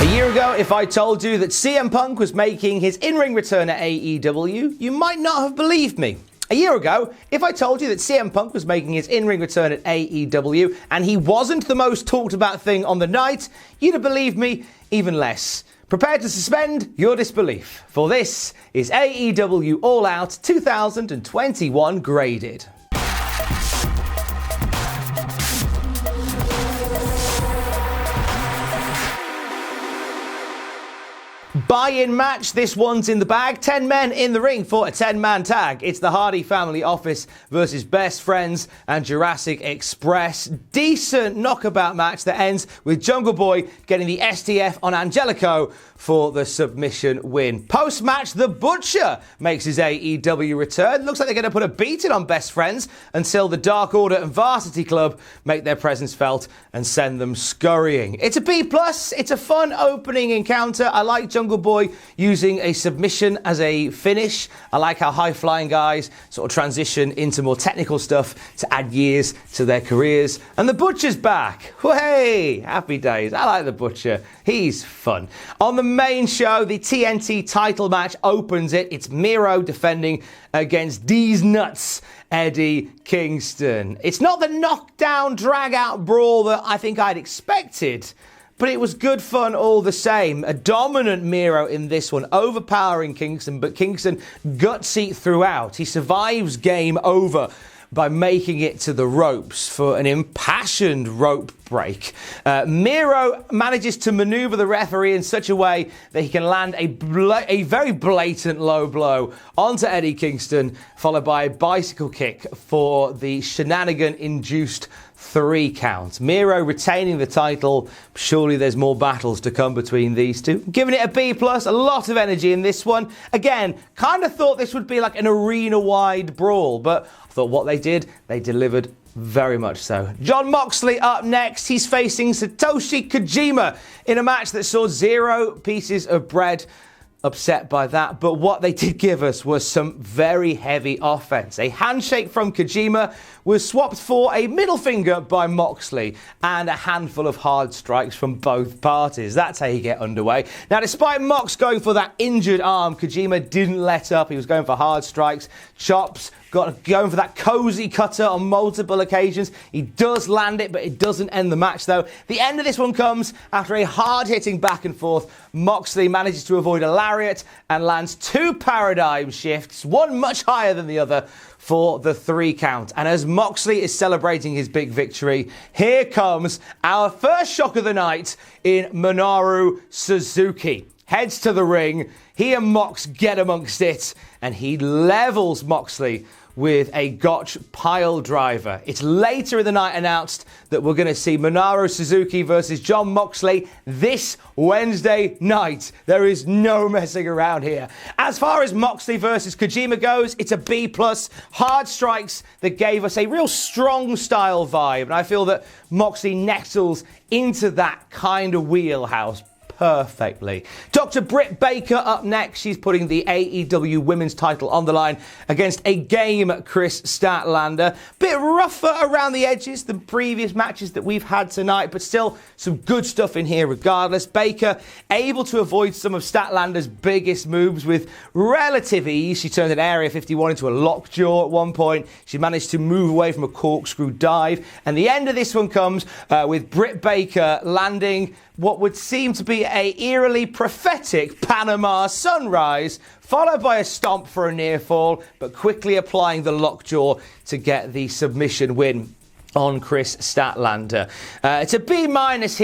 A year ago, if I told you that CM Punk was making his in-ring return at AEW, you might not have believed me. A year ago, if I told you that CM Punk was making his in-ring return at AEW and he wasn't the most talked about thing on the night, you'd have believed me even less. Prepare to suspend your disbelief, for this is AEW All Out 2021 Graded. Buy-in match, this one's in the bag. 10 men in the ring for a 10-man tag. It's the Hardy Family Office versus Best Friends and Jurassic Express. Decent knockabout match that ends with Jungle Boy getting the STF on Angelico for the submission win. Post-match, The Butcher makes his AEW return. Looks like they're going to put a beating on Best Friends until the Dark Order and Varsity Club make their presence felt and send them scurrying. It's a B+. It's a fun opening encounter. I like Jungle Boy using a submission as a finish. I like how high-flying guys sort of transition into more technical stuff to add years to their careers. And The Butcher's back. Hey, happy days. I like The Butcher. He's fun. On the main show, the TNT title match opens it. It's Miro defending against D's Nuts, Eddie Kingston. It's not the knockdown, drag-out brawl that I think I'd expected, but it was good fun all the same. A dominant Miro in this one, overpowering Kingston, but Kingston gutsy throughout. He survives game over by making it to the ropes for an impassioned rope break. Miro manages to maneuver the referee in such a way that he can land a very blatant low blow onto Eddie Kingston, followed by a bicycle kick for the shenanigan-induced 3 count. Miro retaining the title. Surely there's more battles to come between these two. Giving it a B+, a lot of energy in this one. Again, kind of thought this would be like an arena-wide brawl, but I thought what they did, they delivered very much so. Jon Moxley up next. He's facing Satoshi Kojima in a match that saw 0 pieces of bread. Upset by that, but what they did give us was some very heavy offense. A handshake from Kojima was swapped for a middle finger by Moxley and a handful of hard strikes from both parties. That's how you get underway. Now, despite Mox going for that injured arm, Kojima didn't let up. He was going for hard strikes, chops, going for that cozy cutter on multiple occasions. He does land it, but it doesn't end the match, though. The end of this one comes after a hard-hitting back and forth. Moxley manages to avoid a lariat and lands 2 paradigm shifts, one much higher than the other, for the 3 count. And as Moxley is celebrating his big victory, here comes our first shock of the night in Minoru Suzuki. Heads to the ring, he and Mox get amongst it, and he levels Moxley with a Gotch pile driver. It's later in the night announced that we're going to see Minoru Suzuki versus Jon Moxley this Wednesday night. There is no messing around here. As far as Moxley versus Kojima goes, it's a B+. Hard strikes that gave us a real strong style vibe, and I feel that Moxley nestles into that kind of wheelhouse perfectly. Dr. Britt Baker up next. She's putting the AEW Women's title on the line against a game Kris Statlander. Bit rougher around the edges than previous matches that we've had tonight, but still some good stuff in here regardless. Baker able to avoid some of Statlander's biggest moves with relative ease. She turned an Area 51 into a lockjaw at one point. She managed to move away from a corkscrew dive. And the end of this one comes with Britt Baker landing what would seem to be a eerily prophetic Panama sunrise, followed by a stomp for a near fall, but quickly applying the lockjaw to get the submission win on Kris Statlander. It's a B-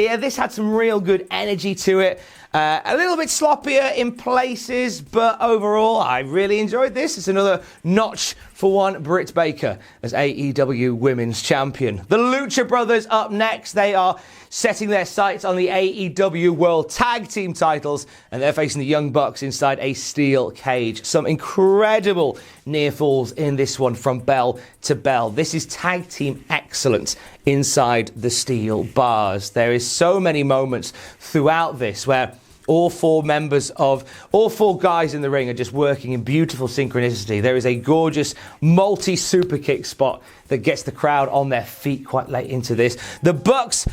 here. This had some real good energy to it. A little bit sloppier in places, but overall, I really enjoyed this. It's another notch for one Britt Baker as AEW Women's Champion. The Lucha Brothers up next. They are setting their sights on the AEW World Tag Team titles, and they're facing the Young Bucks inside a steel cage. Some incredible near falls in this one from bell to bell. This is tag team excellence inside the steel bars. There is so many moments throughout this where All four guys in the ring are just working in beautiful synchronicity. There is a gorgeous multi-super kick spot that gets the crowd on their feet quite late into this. The Bucks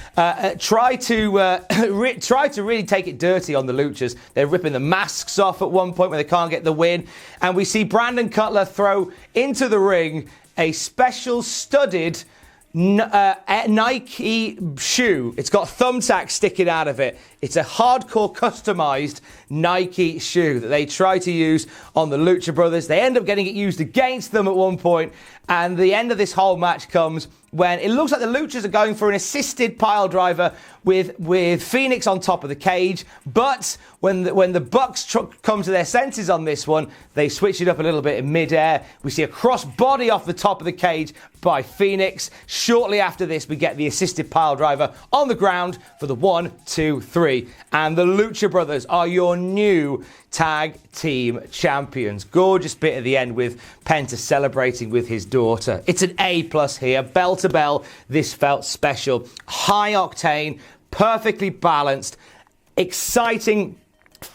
try to really take it dirty on the Luchas. They're ripping the masks off at one point when they can't get the win. And we see Brandon Cutler throw into the ring a special studded Nike shoe. It's got thumbtacks sticking out of it. It's a hardcore customized Nike shoe that they try to use on the Lucha Brothers. They end up getting it used against them at one point, and the end of this whole match comes when it looks like the Luchas are going for an assisted pile driver with Phoenix on top of the cage. But when the Bucks come to their senses on this one, they switch it up a little bit in midair. We see a cross body off the top of the cage by Phoenix. Shortly after this, we get the assisted pile driver on the ground for the 1, 2, 3. And the Lucha Brothers are your new tag team champions. Gorgeous bit at the end with Penta celebrating with his daughter. It's an A+ here, bell to bell. This felt special. High octane, perfectly balanced, exciting.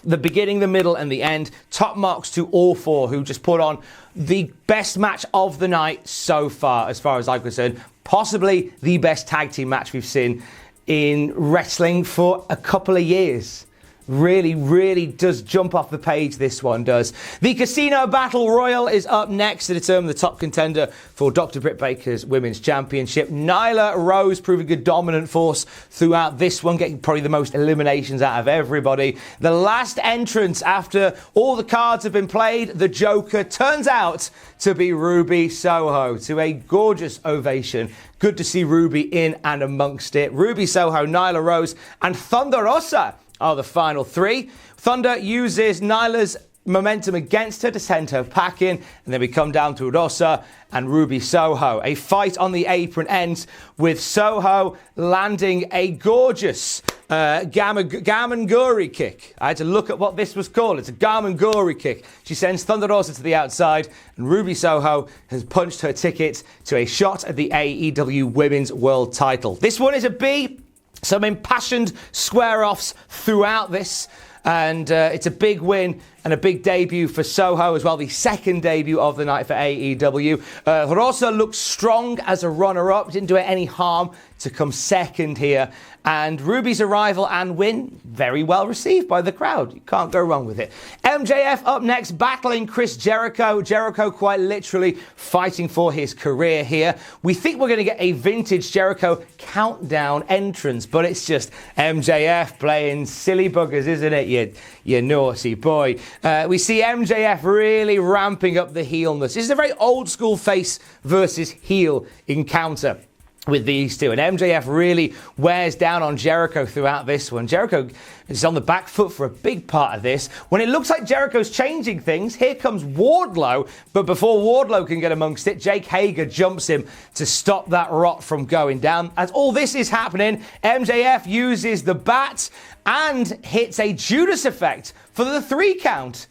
The beginning, the middle, and the end. Top marks to all four who just put on the best match of the night so far as I'm concerned. Possibly the best tag team match we've seen in wrestling for a couple of years. Really, really does jump off the page, this one does. The Casino Battle Royal is up next to determine the top contender for Dr. Britt Baker's Women's Championship. Nyla Rose proving a dominant force throughout this one, getting probably the most eliminations out of everybody. The last entrance after all the cards have been played, the Joker, turns out to be Ruby Soho, to a gorgeous ovation. Good to see Ruby in and amongst it. Ruby Soho, Nyla Rose, and Thunder Rosa are the final three. Thunder uses Nyla's momentum against her to send her packing, and then we come down to Rosa and Ruby Soho. A fight on the apron ends with Soho landing a gorgeous Gamanguri kick. I had to look at what this was called. It's a Gamanguri kick. She sends Thunder Rosa to the outside, and Ruby Soho has punched her ticket to a shot at the AEW Women's World Title. This one is a B. Some impassioned square-offs throughout this, and it's a big win and a big debut for Soho as well, the second debut of the night for AEW. Rosa looked strong as a runner-up, didn't do it any harm to come second here. And Ruby's arrival and win, very well received by the crowd. You can't go wrong with it. MJF up next, battling Chris Jericho. Jericho quite literally fighting for his career here. We think we're going to get a vintage Jericho countdown entrance, but it's just MJF playing silly buggers, isn't it, you naughty boy. We see MJF really ramping up the heelness. This is a very old school face versus heel encounter with these two, and MJF really wears down on Jericho throughout this one. Jericho is on the back foot for a big part of this. When it looks like Jericho's changing things, here comes Wardlow, but before Wardlow can get amongst it, Jake Hager jumps him to stop that rot from going down. As all this is happening, MJF uses the bat and hits a Judas effect for the 3 count.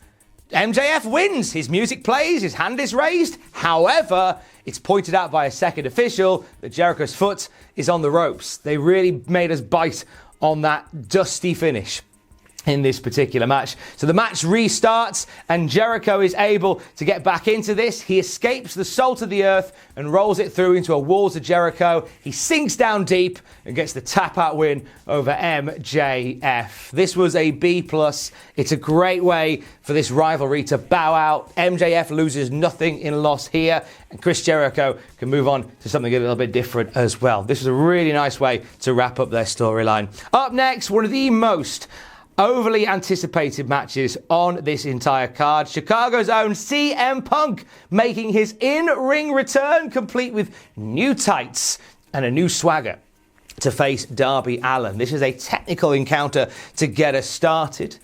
MJF wins. His music plays, his hand is raised. However, it's pointed out by a second official that Jericho's foot is on the ropes. They really made us bite on that dusty finish in this particular match. So the match restarts and Jericho is able to get back into this. He escapes the salt of the earth and rolls it through into a Walls of Jericho. He sinks down deep and gets the tap-out win over MJF. This was a B+. It's a great way for this rivalry to bow out. MJF loses nothing in loss here, and Chris Jericho can move on to something a little bit different as well. This was a really nice way to wrap up their storyline. Up next, one of the most overly anticipated matches on this entire card. Chicago's own CM Punk making his in-ring return, complete with new tights and a new swagger, to face Darby Allin. This is a technical encounter to get us started,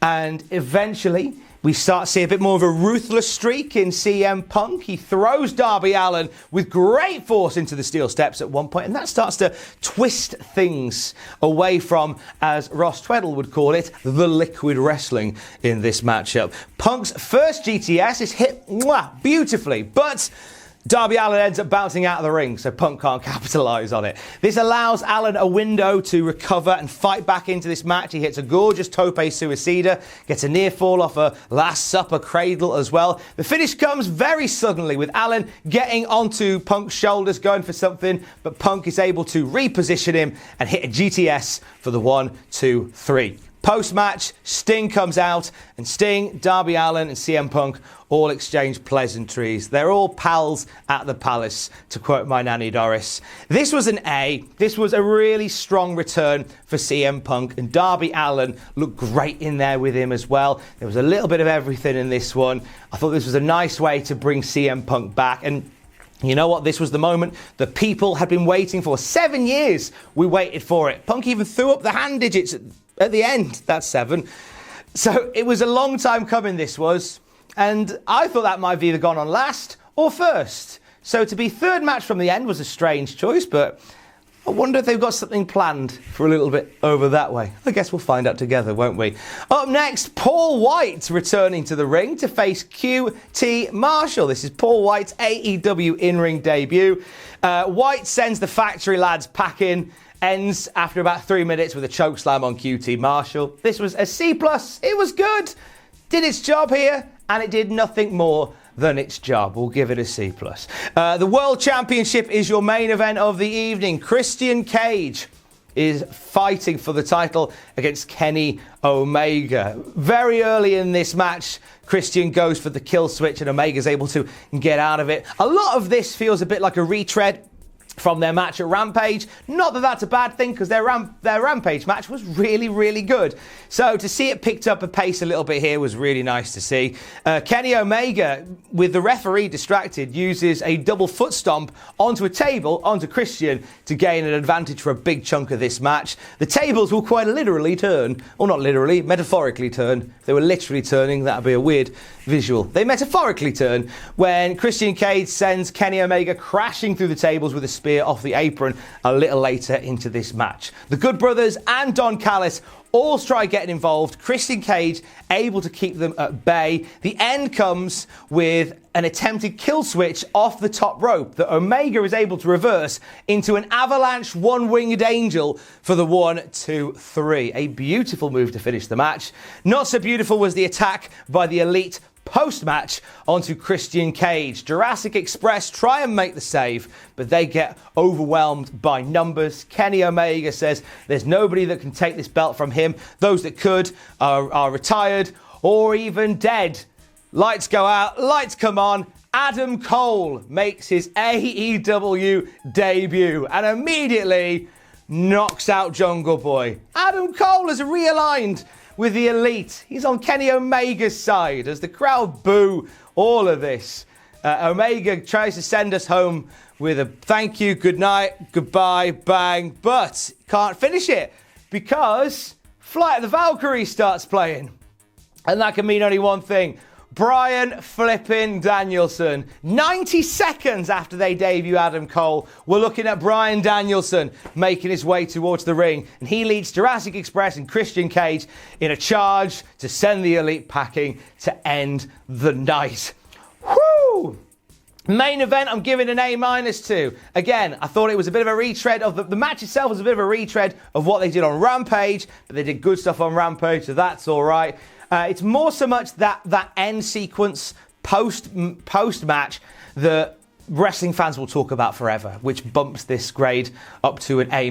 and eventually we start to see a bit more of a ruthless streak in CM Punk. He throws Darby Allin with great force into the steel steps at one point, and that starts to twist things away from, as Ross Tweddle would call it, the liquid wrestling in this matchup. Punk's first GTS is hit beautifully, but Darby Allin ends up bouncing out of the ring, so Punk can't capitalise on it. This allows Allin a window to recover and fight back into this match. He hits a gorgeous tope suicida, gets a near fall off a Last Supper cradle as well. The finish comes very suddenly with Allin getting onto Punk's shoulders, going for something, but Punk is able to reposition him and hit a GTS for the 1, 2, 3. Post-match, Sting comes out, and Sting, Darby Allin, and CM Punk all exchange pleasantries. They're all pals at the palace, to quote my nanny Doris. This was an A. This was a really strong return for CM Punk, and Darby Allin looked great in there with him as well. There was a little bit of everything in this one. I thought this was a nice way to bring CM Punk back, and you know what? This was the moment that people had been waiting for. 7 years we waited for it. Punk even threw up the hand digits at the end. That's 7. So it was a long time coming, this was. And I thought that might have either gone on last or first. So to be third match from the end was a strange choice, but I wonder if they've got something planned for a little bit over that way. I guess we'll find out together, won't we? Up next, Paul Wight returning to the ring to face QT Marshall. This is Paul Wight's AEW in-ring debut. Wight sends the factory lads packing, ends after about 3 minutes with a chokeslam on QT Marshall. This was a C+. It was good. Did its job here, and it did nothing more than its job. We'll give it a C+. The World Championship is your main event of the evening. Christian Cage is fighting for the title against Kenny Omega. Very early in this match, Christian goes for the kill switch and Omega's able to get out of it. A lot of this feels a bit like a retread from their match at Rampage. Not that that's a bad thing, because their Rampage match was really, really good. So to see it picked up a pace a little bit here was really nice to see. Kenny Omega, with the referee distracted, uses a double foot stomp onto a table, onto Christian, to gain an advantage for a big chunk of this match. The tables will quite literally turn, or not literally, metaphorically turn. If they were literally turning, that would be a weird visual. They metaphorically turn when Christian Cage sends Kenny Omega crashing through the tables with a spear off the apron a little later into this match. The Good Brothers and Don Callis all try getting involved. Christian Cage able to keep them at bay. The end comes with an attempted kill switch off the top rope that Omega is able to reverse into an avalanche one-winged angel for the 1, 2, 3. A beautiful move to finish the match. Not so beautiful was the attack by the Elite post-match onto Christian Cage. Jurassic Express try and make the save, but they get overwhelmed by numbers. Kenny Omega says there's nobody that can take this belt from him. Those that could are retired or even dead. Lights go out, lights come on. Adam Cole makes his AEW debut and immediately knocks out Jungle Boy. Adam Cole has realigned with the Elite. He's on Kenny Omega's side as the crowd boo all of this. Omega tries to send us home with a thank you, good night, goodbye, bang, but can't finish it because Flight of the Valkyrie starts playing. And that can mean only one thing. Bryan flipping Danielson. 90 seconds after they debut Adam Cole, we're looking at Bryan Danielson making his way towards the ring. And he leads Jurassic Express and Christian Cage in a charge to send the Elite packing to end the night. Woo! Main event, I'm giving an A- to. Again, I thought it was a bit of a retread of the match itself was a bit of a retread of what they did on Rampage, but they did good stuff on Rampage, so that's all right. It's more so much that end sequence post-match that wrestling fans will talk about forever, which bumps this grade up to an A-,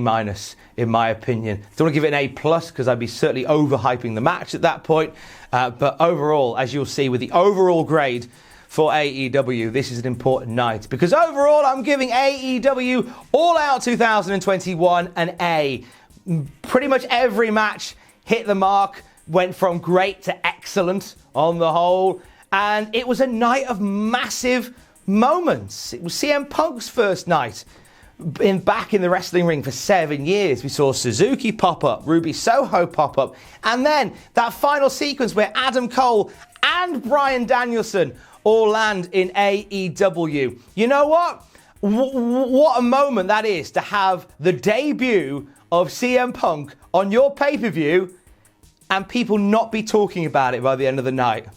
in my opinion. I don't want to give it an A+, because I'd be certainly overhyping the match at that point. But overall, as you'll see with the overall grade for AEW, this is an important night. Because overall, I'm giving AEW All Out 2021 an A. Pretty much every match hit the mark. Went from great to excellent on the whole. And it was a night of massive moments. It was CM Punk's first night back in the wrestling ring for 7 years. We saw Suzuki pop up, Ruby Soho pop up. And then that final sequence where Adam Cole and Bryan Danielson all land in AEW. You know what? What a moment that is to have the debut of CM Punk on your pay-per-view and people not be talking about it by the end of the night.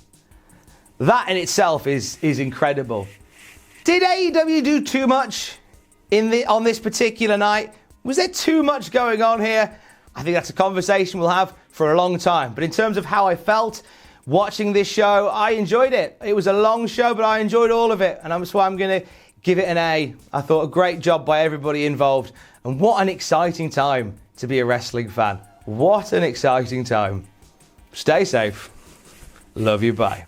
That in itself is incredible. Did AEW do too much on this particular night? Was there too much going on here? I think that's a conversation we'll have for a long time. But in terms of how I felt watching this show, I enjoyed it. It was a long show, but I enjoyed all of it. And that's why I'm going to give it an A. I thought a great job by everybody involved. And what an exciting time to be a wrestling fan. What an exciting time. Stay safe. Love you. Bye.